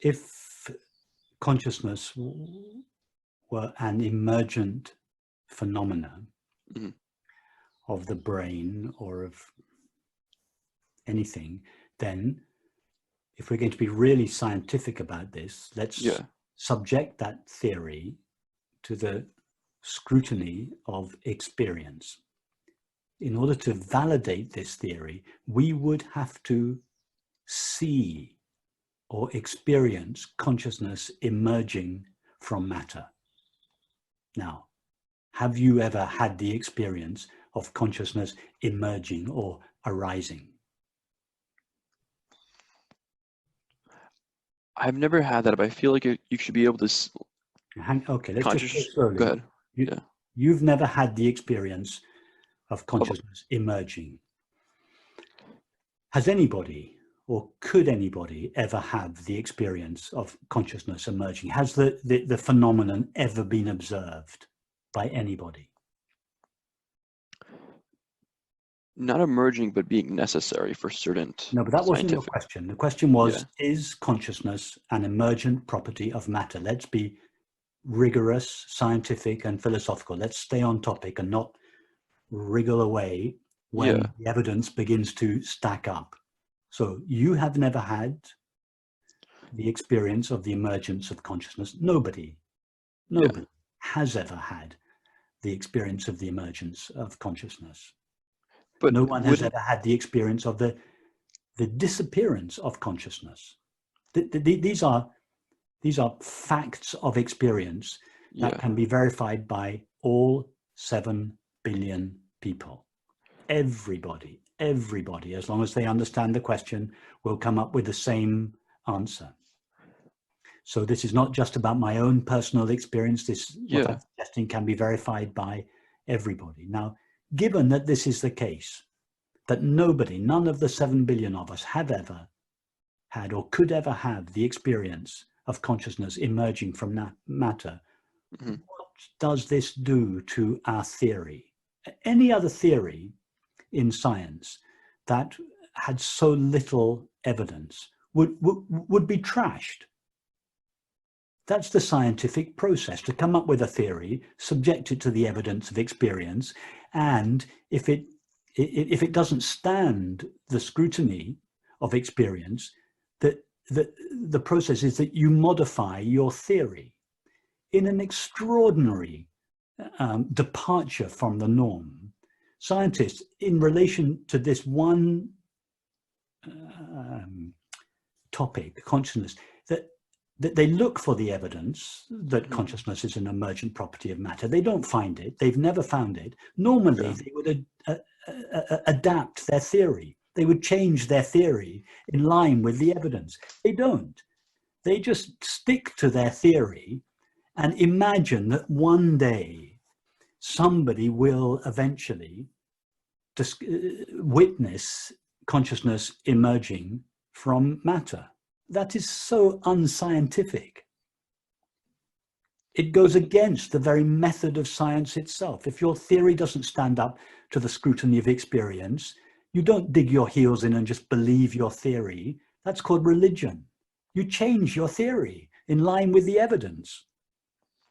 If consciousness were an emergent phenomena of the brain or of anything, then if we're going to be really scientific about this, let's subject that theory to the scrutiny of experience. In order to validate this theory, we would have to see or experience consciousness emerging from matter. Now, have you ever had the experience of consciousness emerging or arising? I've never had that, but I feel like you should be able to. Okay, let's just go slowly. Go ahead. You've never had the experience of consciousness emerging. Has anybody, or could anybody ever have the experience of consciousness emerging? Has the phenomenon ever been observed by anybody? Not emerging, but being necessary for certain. No, but that wasn't your question. The question was, is consciousness an emergent property of matter? Let's be rigorous, scientific, and philosophical. Let's stay on topic and not wriggle away when the evidence begins to stack up. So you have never had the experience of the emergence of consciousness. Nobody has ever had the experience of the emergence of consciousness. But no one has ever had the experience of the disappearance of consciousness. These are facts of experience that can be verified by all 7 billion people. Everybody, as long as they understand the question, will come up with the same answer. So this is not just about my own personal experience. What I'm suggesting can be verified by everybody. Now, given that this is the case, that none of the 7 billion of us have ever had or could ever have the experience of consciousness emerging from matter, what does this do to our theory? Any other theory in science that had so little evidence would be trashed. That's the scientific process, to come up with a theory, subject it to the evidence of experience, and if it doesn't stand the scrutiny of experience, the process is that you modify your theory in an extraordinary departure from the norm. Scientists, in relation to this one topic, consciousness, that they look for the evidence that consciousness is an emergent property of matter. They don't find it. They've never found it. Normally, they would adapt their theory. They would change their theory in line with the evidence. They don't. They just stick to their theory and imagine that one day somebody will eventually witness consciousness emerging from matter. That is so unscientific. It goes against the very method of science itself. If your theory doesn't stand up to the scrutiny of experience, you don't dig your heels in and just believe your theory. That's called religion. You change your theory in line with the evidence.